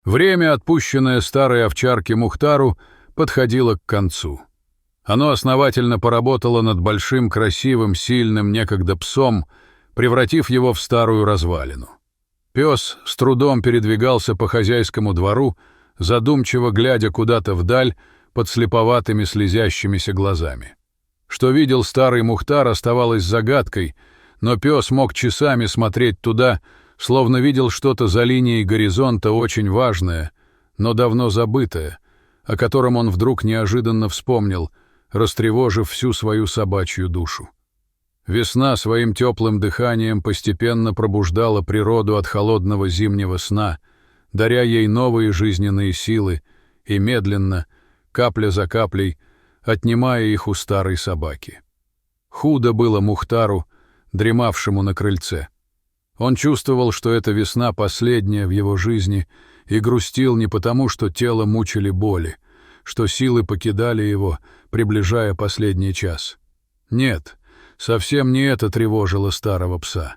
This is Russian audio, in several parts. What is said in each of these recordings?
Время, отпущенное старой овчарке Мухтару, подходило к концу. Оно основательно поработало над большим, красивым, сильным некогда псом, превратив его в старую развалину. Пес с трудом передвигался по хозяйскому двору, задумчиво глядя куда-то вдаль под слеповатыми слезящимися глазами. Что видел старый Мухтар, оставалось загадкой, но пес мог часами смотреть туда, словно видел что-то за линией горизонта очень важное, но давно забытое, о котором он вдруг неожиданно вспомнил, растревожив всю свою собачью душу. Весна своим теплым дыханием постепенно пробуждала природу от холодного зимнего сна, даря ей новые жизненные силы и медленно, капля за каплей, отнимая их у старой собаки. Худо было Мухтару, дремавшему на крыльце. Он чувствовал, что эта весна последняя в его жизни, и грустил не потому, что тело мучили боли, что силы покидали его, приближая последний час. Нет, совсем не это тревожило старого пса.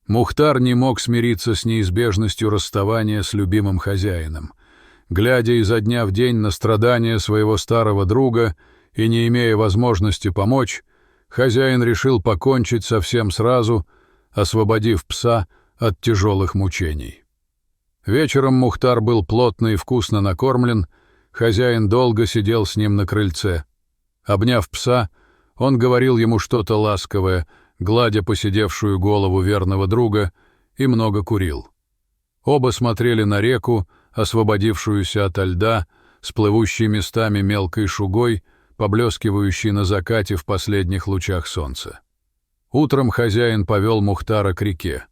Мухтар не мог смириться с неизбежностью расставания с любимым хозяином. Глядя изо дня в день на страдания своего старого друга и не имея возможности помочь, хозяин решил покончить совсем сразу, освободив пса от тяжелых мучений. Вечером Мухтар был плотно и вкусно накормлен, хозяин долго сидел с ним на крыльце. Обняв пса, он говорил ему что-то ласковое, гладя поседевшую голову верного друга, и много курил. Оба смотрели на реку, освободившуюся ото льда, с плывущей местами мелкой шугой, поблескивающей на закате в последних лучах солнца. Утром хозяин повел Мухтара к реке.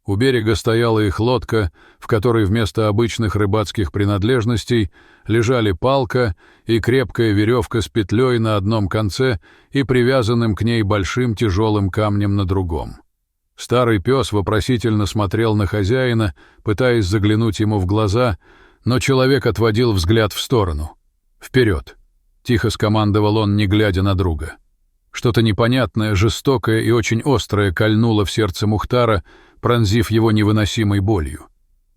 У берега стояла их лодка, в которой вместо обычных рыбацких принадлежностей лежали палка и крепкая веревка с петлей на одном конце и привязанным к ней большим тяжелым камнем на другом. Старый пес вопросительно смотрел на хозяина, пытаясь заглянуть ему в глаза, но человек отводил взгляд в сторону. «Вперед!» — тихо скомандовал он, не глядя на друга. Что-то непонятное, жестокое и очень острое кольнуло в сердце Мухтара, пронзив его невыносимой болью.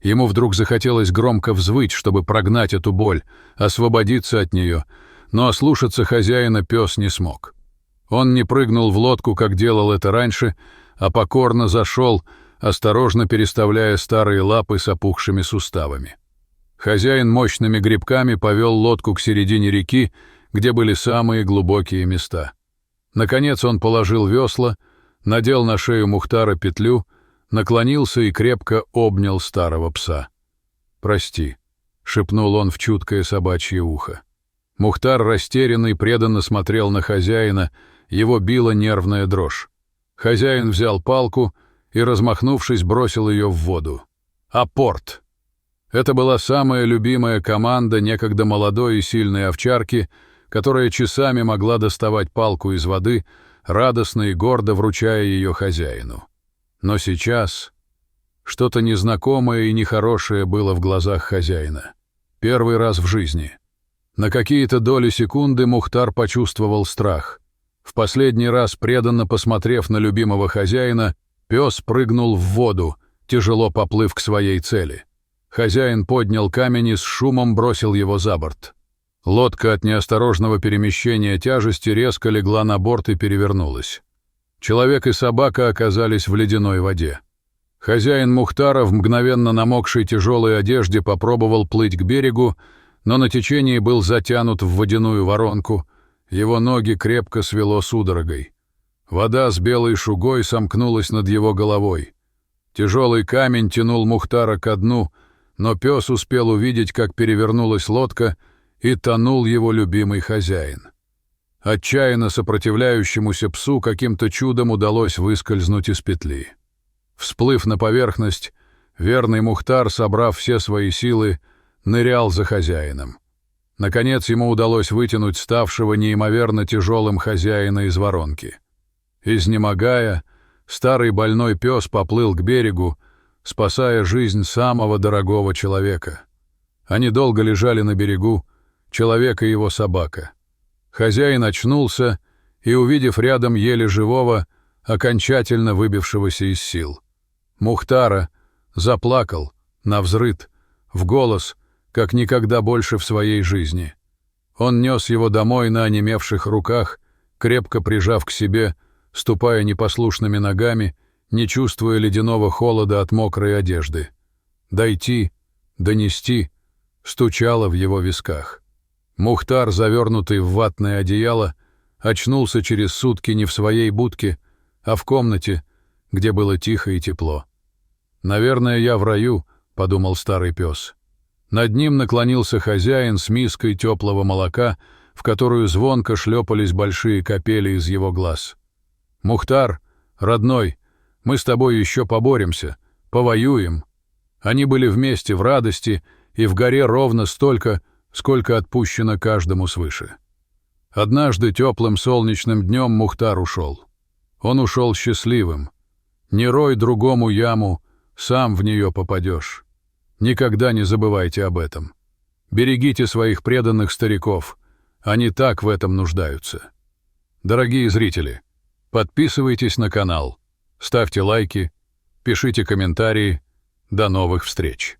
Ему вдруг захотелось громко взвыть, чтобы прогнать эту боль, освободиться от нее, но ослушаться хозяина пес не смог. Он не прыгнул в лодку, как делал это раньше, а покорно зашел, осторожно переставляя старые лапы с опухшими суставами. Хозяин мощными гребками повел лодку к середине реки, где были самые глубокие места. Наконец он положил весла, надел на шею Мухтара петлю, наклонился и крепко обнял старого пса. «Прости», — шепнул он в чуткое собачье ухо. Мухтар, растерянный, преданно смотрел на хозяина, его била нервная дрожь. Хозяин взял палку и, размахнувшись, бросил ее в воду. «Апорт!» Это была самая любимая команда некогда молодой и сильной овчарки, которая часами могла доставать палку из воды, радостно и гордо вручая ее хозяину. Но сейчас что-то незнакомое и нехорошее было в глазах хозяина. Первый раз в жизни. На какие-то доли секунды Мухтар почувствовал страх. В последний раз, преданно посмотрев на любимого хозяина, пес прыгнул в воду, тяжело поплыв к своей цели. Хозяин поднял камень и с шумом бросил его за борт. Лодка от неосторожного перемещения тяжести резко легла на борт и перевернулась. Человек и собака оказались в ледяной воде. Хозяин Мухтара в мгновенно намокшей тяжелой одежде попробовал плыть к берегу, но на течении был затянут в водяную воронку, его ноги крепко свело судорогой. Вода с белой шугой сомкнулась над его головой. Тяжелый камень тянул Мухтара ко дну, но пес успел увидеть, как перевернулась лодка, и тонул его любимый хозяин. Отчаянно сопротивляющемуся псу каким-то чудом удалось выскользнуть из петли. Всплыв на поверхность, верный Мухтар, собрав все свои силы, нырял за хозяином. Наконец ему удалось вытянуть ставшего неимоверно тяжелым хозяина из воронки. Изнемогая, старый больной пес поплыл к берегу, спасая жизнь самого дорогого человека. Они долго лежали на берегу, человек и его собака. Хозяин очнулся и, увидев рядом еле живого, окончательно выбившегося из сил Мухтара, заплакал, навзрыд, в голос, как никогда больше в своей жизни. Он нес его домой на онемевших руках, крепко прижав к себе, ступая непослушными ногами, не чувствуя ледяного холода от мокрой одежды. Дойти, донести, стучало в его висках. Мухтар, завернутый в ватное одеяло, очнулся через сутки не в своей будке, а в комнате, где было тихо и тепло. «Наверное, я в раю», — подумал старый пес. Над ним наклонился хозяин с миской теплого молока, в которую звонко шлепались большие капели из его глаз. «Мухтар, родной, мы с тобой еще поборемся, повоюем». Они были вместе в радости и в горе ровно столько, сколько отпущено каждому свыше. Однажды теплым солнечным днем Мухтар ушел. Он ушел счастливым. «Не рой другому яму, сам в нее попадешь». Никогда не забывайте об этом. Берегите своих преданных стариков, они так в этом нуждаются. Дорогие зрители, подписывайтесь на канал, ставьте лайки, пишите комментарии. До новых встреч!